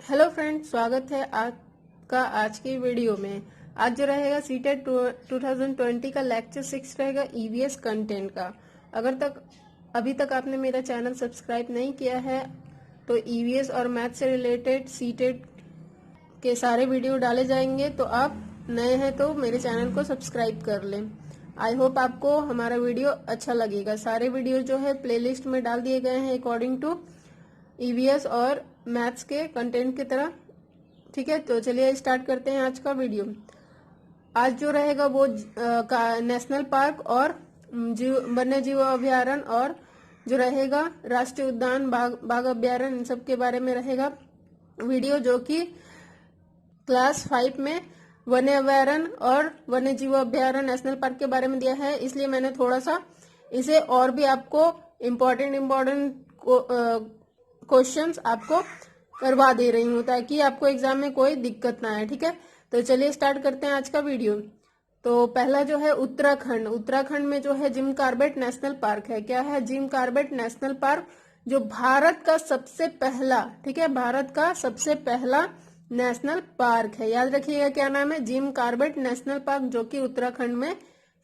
Hello friends, स्वागत है आपका आज की वीडियो में। आज जो रहेगा सीटेट 2020 का लेक्चर 6 रहेगा ईवीएस कंटेंट का। अभी तक आपने मेरा चैनल सब्सक्राइब नहीं किया है तो ईवीएस और मैथ से रिलेटेड सीटेट के सारे वीडियो डाले जाएंगे, तो आप नए हैं तो मेरे चैनल को सब्सक्राइब कर लें। आई होप आपको हमारा वीडियो अच्छा लगेगा। सारे वीडियो जो है प्लेलिस्ट में डाल दिए गए हैं अकॉर्डिंग टू ईवीएस और मैथ्स के कंटेंट की तरह। ठीक है, तो चलिए स्टार्ट करते हैं आज का वीडियो। आज जो रहेगा वो नेशनल पार्क और वन्य जीव अभ्यारण्य और जो रहेगा राष्ट्रीय उद्यान, बाघ अभ्यारण्य, इन सब के बारे में रहेगा वीडियो, जो कि क्लास 5 में वन्य अभ्यारण्य और वन्य जीव अभ्यारण्य नेशनल पार्क के बारे में दिया है। इसलिए मैंने थोड़ा सा इसे और भी आपको इम्पोर्टेंट क्वेश्चंस आपको करवा दे रही हूँ ताकि आपको एग्जाम में कोई दिक्कत ना आए। ठीक है, तो चलिए स्टार्ट करते हैं आज का वीडियो। तो पहला जो है उत्तराखंड में जो है जिम कॉर्बेट नेशनल पार्क है। क्या है? जिम कॉर्बेट नेशनल पार्क, जो भारत का सबसे पहला, ठीक है, भारत का सबसे पहला नेशनल पार्क है। याद रखिएगा क्या नाम है, जिम कॉर्बेट नेशनल पार्क, जो कि उत्तराखंड में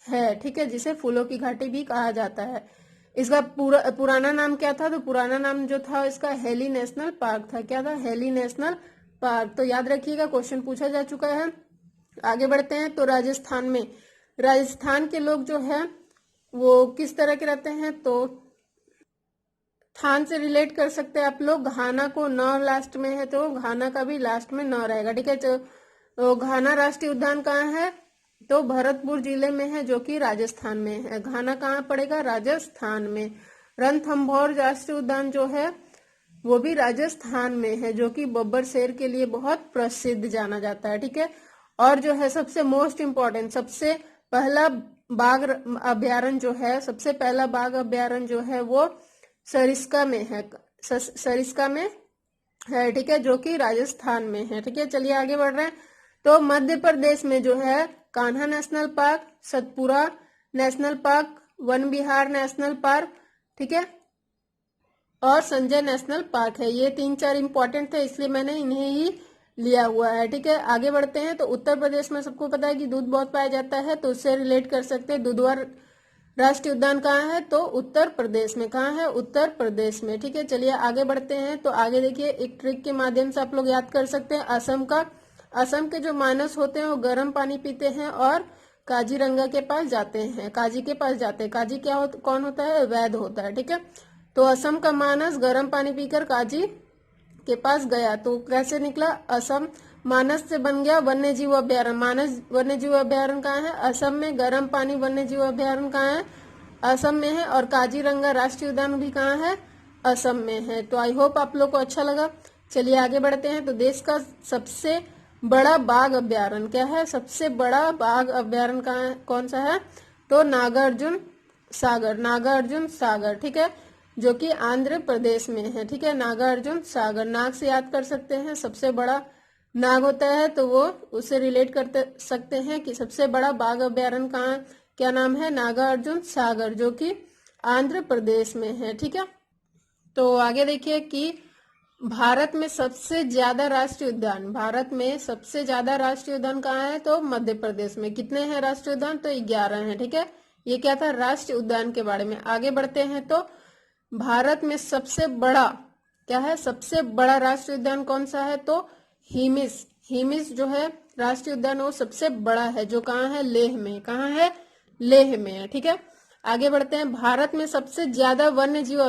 है। ठीक है, जिसे फूलों की घाटी भी कहा जाता है। इसका पुराना नाम क्या था? तो पुराना नाम जो था इसका हेली नेशनल पार्क था। क्या था? Heli national park. तो याद रखिएगा, क्वेश्चन पूछा जा चुका है। आगे बढ़ते हैं। तो राजस्थान के लोग जो है वो किस तरह के रहते हैं? तो थान से रिलेट कर सकते हैं आप लोग। घाना को न लास्ट में है तो घाना का भी लास्ट में न रहेगा। ठीक है, तो घाना राष्ट्रीय उद्यान कहाँ है? तो भरतपुर जिले में है, जो कि राजस्थान में है। घाना कहाँ पड़ेगा? राजस्थान में। रणथंभौर राष्ट्रीय उद्यान जो है वो भी राजस्थान में है, जो कि बब्बर शेर के लिए बहुत प्रसिद्ध जाना जाता है। ठीक है, और जो है सबसे मोस्ट इम्पोर्टेंट, सबसे पहला बाघ अभ्यारण्य जो है, सबसे पहला बाघ अभ्यारण्य जो है वो सरिस्का में है। सरिस्का में है, ठीक है, जो कि राजस्थान में है। ठीक है, चलिए आगे बढ़ रहे हैं। तो मध्य प्रदेश में जो है Kanha national park, Satpura national park, Van Vihar national park, ठीक है, और संजय नेशनल पार्क है। ये 3-4 इंपॉर्टेंट थे, इसलिए मैंने इन्हें ही लिया हुआ है। ठीक है, आगे बढ़ते हैं। तो उत्तर प्रदेश में सबको पता है कि दूध बहुत पाया जाता है, तो उससे रिलेट कर सकते हैं। दुधवा राष्ट्रीय उद्यान कहाँ है? तो उत्तर प्रदेश में। कहाँ है? उत्तर प्रदेश में। ठीक है, चलिए आगे बढ़ते हैं। तो आगे देखिए, एक ट्रिक के माध्यम से आप लोग याद कर सकते हैं। असम के जो मानस होते हैं वो गर्म पानी पीते हैं और काजीरंगा के पास जाते हैं, काजी के पास जाते हैं। काजी कौन होता है? वैद्य होता है। ठीक है, तो असम का मानस गर्म पानी पीकर काजी के पास गया, तो कैसे निकला? असम मानस से बन गया वन्य जीव अभ्यारण्य। मानस वन्य जीव अभ्यारण्य कहाँ है? असम में। गर्म पानी वन्य जीव अभ्यारण्य कहाँ है? असम में है। और काजीरंगा राष्ट्रीय उद्यान भी कहाँ है? असम में है। तो आई होप आप लोग को अच्छा लगा। चलिए आगे बढ़ते हैं। तो देश का सबसे बड़ा बाघ अभ्यारण्य क्या है? सबसे बड़ा बाघ अभ्यारण्य कौन सा है? तो नागार्जुन सागर, ठीक है, जो कि आंध्र प्रदेश में है। ठीक है, नागार्जुन सागर। नाग से याद कर सकते हैं, सबसे बड़ा नाग होता है, तो वो उससे रिलेट कर सकते हैं कि सबसे बड़ा बाघ अभ्यारण्य कहाँ, क्या नाम है? नागार्जुन सागर, जो कि आंध्र प्रदेश में है। ठीक है, तो आगे देखिए कि भारत में सबसे ज्यादा राष्ट्रीय उद्यान कहाँ है? तो मध्य प्रदेश में। कितने हैं राष्ट्रीय उद्यान? तो 11 हैं। ठीक है, ये क्या था? राष्ट्रीय उद्यान के बारे में। आगे बढ़ते हैं। तो भारत में सबसे बड़ा क्या है? सबसे बड़ा राष्ट्रीय उद्यान कौन सा है? तो हिमिस जो है राष्ट्रीय उद्यान वो सबसे बड़ा है, जो कहाँ है? लेह में। कहाँ है? लेह में है। ठीक है, आगे बढ़ते हैं। भारत में सबसे ज्यादा वन्य जीव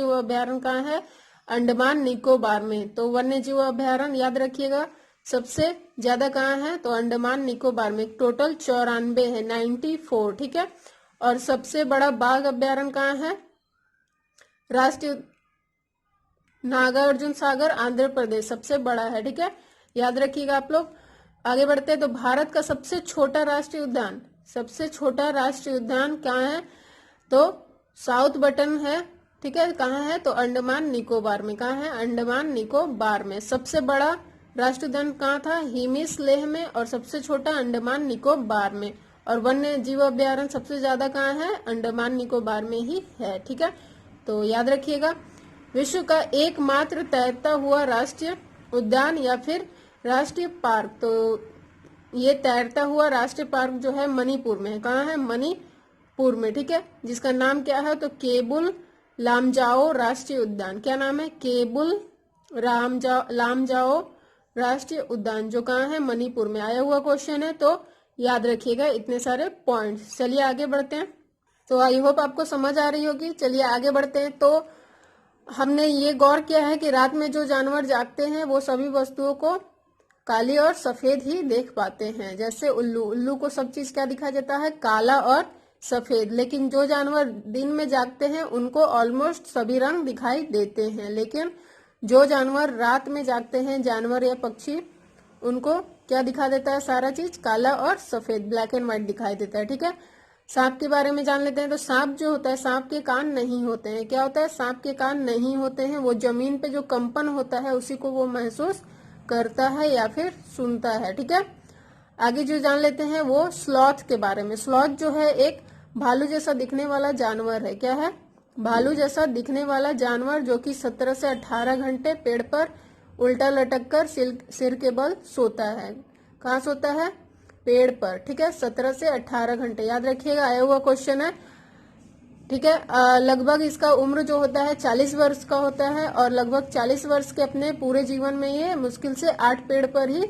अभ्यारण्य कहाँ है? अंडमान निकोबार में। तो वन्य जीव अभ्यारण्य याद रखिएगा, सबसे ज्यादा कहाँ है? तो अंडमान निकोबार में। टोटल 94 है, 94। ठीक है, और सबसे बड़ा बाघ अभ्यारण्य कहाँ है? राष्ट्रीय नागार्जुन सागर, आंध्र प्रदेश सबसे बड़ा है। ठीक है, याद रखिएगा आप लोग। आगे बढ़ते हैं। तो भारत का सबसे छोटा राष्ट्रीय उद्यान कहाँ है? तो साउथ बटन है। ठीक है, कहाँ है? तो अंडमान निकोबार में। कहाँ है? अंडमान निकोबार में। सबसे बड़ा राष्ट्रीय उद्यान कहाँ था? हिमिस लेह में, और सबसे छोटा अंडमान निकोबार में। और वन्य जीव अभ्यारण्य सबसे ज्यादा कहाँ है? अंडमान निकोबार में ही है। ठीक है, तो याद रखिएगा। विश्व का एकमात्र तैरता हुआ राष्ट्रीय उद्यान या फिर राष्ट्रीय पार्क। तो ये तैरता हुआ राष्ट्रीय पार्क जो है मणिपुर में है। कहाँ है? मणिपुर में, ठीक है। जिसका नाम क्या है? तो केबुल लामजाओ राष्ट्रीय उद्यान। क्या नाम है? केबुल लामजाओ राष्ट्रीय उद्यान, जो कहाँ है? मणिपुर में। आया हुआ क्वेश्चन है, तो याद रखिएगा इतने सारे पॉइंट्स। चलिए आगे बढ़ते हैं। तो आई होप आपको समझ आ रही होगी। चलिए आगे बढ़ते हैं। तो हमने ये गौर किया है कि रात में जो जानवर जागते हैं वो सभी वस्तुओं को काली और सफेद ही देख पाते हैं। जैसे उल्लू को सब चीज क्या दिखाई देता है? काला और सफेद। लेकिन जो जानवर दिन में जागते हैं उनको ऑलमोस्ट सभी रंग दिखाई देते हैं। लेकिन जो जानवर रात में जागते हैं, जानवर या पक्षी, उनको क्या दिखा देता है? सारा चीज काला और सफेद, ब्लैक एंड व्हाइट दिखाई देता है, ठीक है। सांप के बारे में जान लेते हैं। तो सांप जो होता है, सांप के कान नहीं होते हैं। क्या होता है? सांप के कान नहीं होते हैं। वो जमीन पे जो कंपन होता है उसी को वो महसूस करता है या फिर सुनता है, ठीक है। आगे जो जान लेते हैं वो स्लॉथ के बारे में। स्लॉथ जो है एक भालू जैसा दिखने वाला जानवर है। क्या है? भालू जैसा दिखने वाला जानवर, जो कि 17 से 18 घंटे पेड़ पर उल्टा लटक कर सिर के बल सोता है। कहाँ सोता है? पेड़ पर, ठीक है। 17 से 18 घंटे, याद रखिएगा। आया हुआ क्वेश्चन है, ठीक है। लगभग इसका उम्र जो होता है 40 वर्ष का होता है और लगभग 40 वर्ष के अपने पूरे जीवन में ये मुश्किल से 8 पेड़ पर ही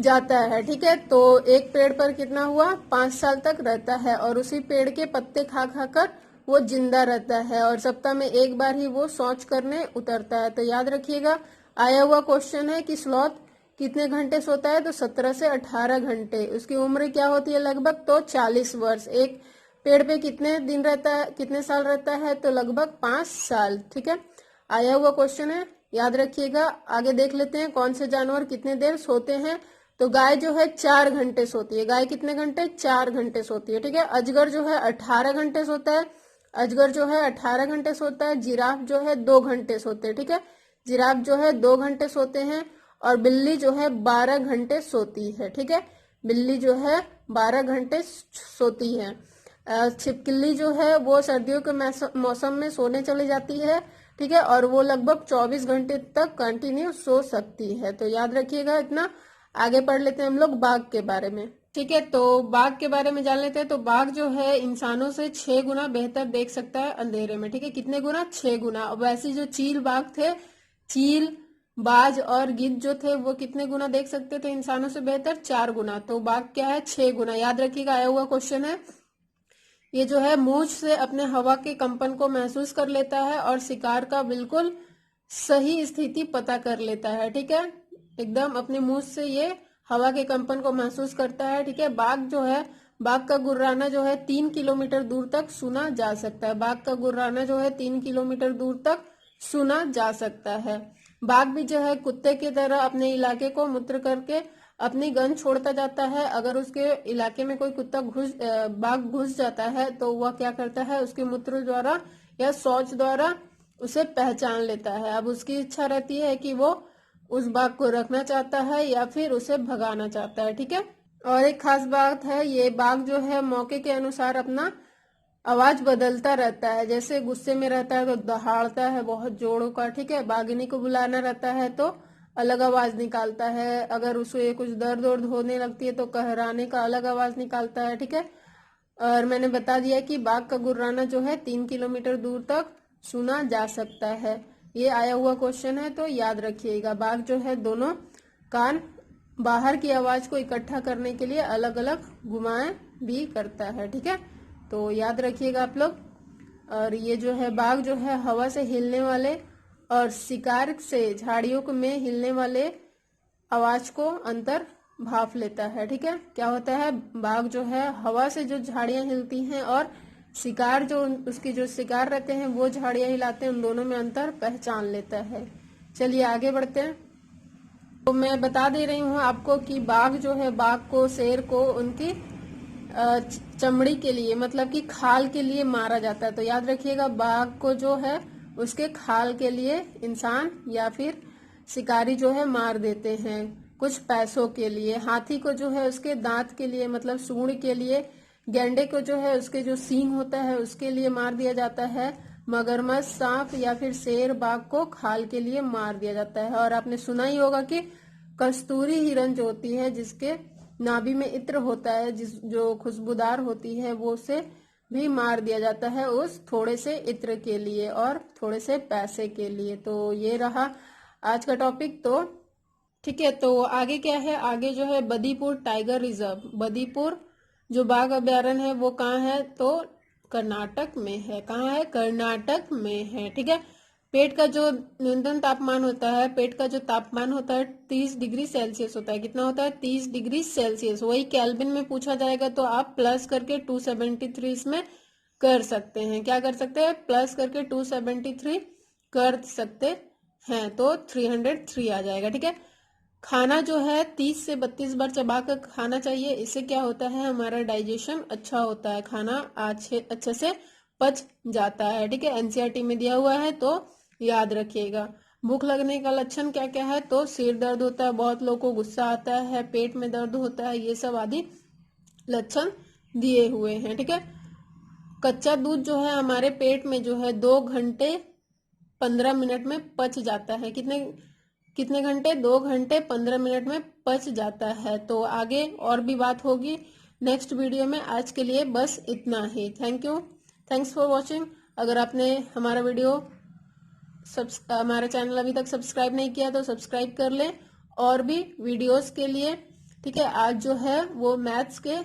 जाता है, ठीक है। तो एक पेड़ पर कितना हुआ? 5 साल तक रहता है और उसी पेड़ के पत्ते खा खा कर वो जिंदा रहता है और सप्ताह में एक बार ही वो शौच करने उतरता है। तो याद रखिएगा, आया हुआ क्वेश्चन है कि स्लॉथ कितने घंटे सोता है? तो 17 से 18 घंटे। उसकी उम्र क्या होती है? लगभग तो 40 वर्ष। एक पेड़ पे कितने दिन रहता है, कितने साल रहता है? तो लगभग 5 साल, ठीक है। आया हुआ क्वेश्चन है, याद रखिएगा। आगे देख लेते हैं कौन से जानवर कितने देर सोते हैं। तो गाय जो है 4 घंटे सोती है। गाय कितने घंटे? 4 घंटे सोती है, ठीक है। अजगर जो है 18 घंटे सोता है। अजगर जो है 18 घंटे सोता है। जिराफ जो है 2 घंटे सोते हैं, ठीक है। जिराफ जो है 2 घंटे सोते हैं। और बिल्ली जो है 12 घंटे सोती है, ठीक है। बिल्ली जो है 12 घंटे सोती है। छिपकली जो है वो सर्दियों के मौसम में सोने चली जाती है, ठीक है। और वो लगभग 24 घंटे तक कंटिन्यू सो सकती है। तो याद रखिएगा इतना। आगे पढ़ लेते हैं हम लोग बाघ के बारे में, ठीक है। तो बाघ के बारे में जान लेते हैं। तो बाघ जो है इंसानों से 6 गुना बेहतर देख सकता है अंधेरे में, ठीक है। कितने गुना? 6 गुना। अब वैसे जो चील बाघ थे, चील, बाज और गिद्ध जो थे वो कितने गुना देख सकते थे इंसानों से बेहतर? 4 गुना। तो बाघ क्या है? 6 गुना। याद रखिएगा, आया हुआ क्वेश्चन है। ये जो है मूंछ से अपने हवा के कंपन को महसूस कर लेता है और शिकार का बिल्कुल सही स्थिति पता कर लेता है, ठीक है। एकदम अपने मूंछ से ये हवा के कंपन को महसूस करता है, ठीक है। बाघ जो है, बाघ का गुर्राना जो है 3 किलोमीटर दूर तक सुना जा सकता है। बाघ का गुर्राना जो है 3 किलोमीटर दूर तक सुना जा सकता है। बाघ भी जो है कुत्ते की तरह अपने इलाके को मूत्र करके अपनी गंध छोड़ता जाता है। अगर उसके इलाके में कोई बाघ घुस जाता है तो वह क्या करता है? उसके मूत्र द्वारा या शौच द्वारा उसे पहचान लेता है। अब उसकी इच्छा रहती है कि वो उस बाघ को रखना चाहता है या फिर उसे भगाना चाहता है, ठीक है। और एक खास बात है, ये बाघ जो है मौके के अनुसार अपना आवाज बदलता रहता है। जैसे गुस्से में रहता है तो दहाड़ता है बहुत जोरों का, ठीक है। बाघिनी को बुलाना रहता है तो अलग आवाज निकालता है। अगर उसे कुछ दर्द वर्द होने लगती है तो कहराने का अलग आवाज निकालता है, ठीक है। और मैंने बता दिया कि बाघ का गुर्राना जो है 3 किलोमीटर दूर तक सुना जा सकता है। ये आया हुआ क्वेश्चन है, तो याद रखिएगा। बाघ जो है दोनों कान बाहर की आवाज को इकट्ठा करने के लिए अलग अलग घुमाएं भी करता है, ठीक है। तो याद रखिएगा आप लोग। और ये जो है बाघ जो है हवा से हिलने वाले और शिकार से झाड़ियों में हिलने वाले आवाज को अंतर भाप लेता है, ठीक है। क्या होता है? बाघ जो है हवा से जो झाड़ियां हिलती हैं और शिकार जो उसकी जो शिकार रहते हैं वो झाड़ियां हिलाते हैं, उन दोनों में अंतर पहचान लेता है। चलिए आगे बढ़ते हैं। तो मैं बता दे रही हूँ आपको कि बाघ जो है, बाघ को, शेर को उनकी चमड़ी के लिए, मतलब कि खाल के लिए मारा जाता है। तो याद रखिएगा, बाघ को जो है उसके खाल के लिए इंसान या फिर शिकारी जो है मार देते हैं कुछ पैसों के लिए। हाथी को जो है उसके दांत के लिए, मतलब सूंड के लिए। गैंडे को जो है उसके जो सींग होता है उसके लिए मार दिया जाता है। मगरमच्छ, सांप या फिर शेर बाघ को खाल के लिए मार दिया जाता है। और आपने सुना ही होगा कि कस्तूरी हिरण जो होती है, जिसके नाभि में इत्र होता है, जो खुशबूदार होती है, वो उसे भी मार दिया जाता है उस थोड़े से इत्र के लिए और थोड़े से पैसे के लिए। तो ये रहा आज का टॉपिक। तो ठीक है, तो आगे क्या है, आगे जो है बदीपुर टाइगर रिजर्व। बदीपुर जो बाघ अभ्यारण्य है वो कहाँ है, तो कर्नाटक में है। कहाँ है, कर्नाटक में है। ठीक है, पेट का जो न्यूनतम तापमान होता है, पेट का जो तापमान होता है 30 डिग्री सेल्सियस होता है। कितना होता है, 30 डिग्री सेल्सियस। वही केल्विन में पूछा जाएगा तो आप प्लस करके 273 इसमें कर सकते हैं। क्या कर सकते हैं, प्लस करके 273 कर सकते हैं, तो 303 आ जाएगा। ठीक है, खाना जो है 30 से 32 बार चबा कर खाना चाहिए। इससे क्या होता है, हमारा डाइजेशन अच्छा होता है, खाना अच्छे से पच जाता है। ठीक है, एनसीईआरटी में दिया हुआ है, तो याद रखिएगा। भूख लगने का लक्षण क्या क्या है, तो सिर दर्द होता है, बहुत लोगों को गुस्सा आता है, पेट में दर्द होता है, ये सब आदि लक्षण दिए हुए हैं। ठीक है, कच्चा दूध जो है हमारे पेट में जो है 2 घंटे 15 मिनट में पच जाता है। कितने घंटे, 2 घंटे 15 मिनट में पच जाता है। तो आगे और भी बात होगी नेक्स्ट वीडियो में। आज के लिए बस इतना ही। Thank you, thanks for watching. अगर आपने हमारा चैनल अभी तक सब्सक्राइब नहीं किया तो सब्सक्राइब कर लें, और भी वीडियोस के लिए। ठीक है, आज जो है वो मैथ्स के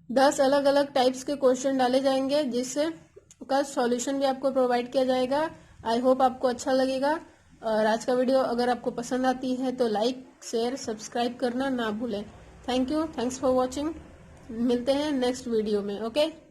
10 अलग अलग टाइप्स के क्वेश्चन डाले जाएंगे, जिससे का सॉल्यूशन भी आपको प्रोवाइड किया जाएगा। आई होप आपको अच्छा लगेगा। और आज का वीडियो अगर आपको पसंद आती है तो लाइक, शेयर, सब्सक्राइब करना ना भूलें। Thank you, thanks for watching. मिलते हैं नेक्स्ट वीडियो में। ओके।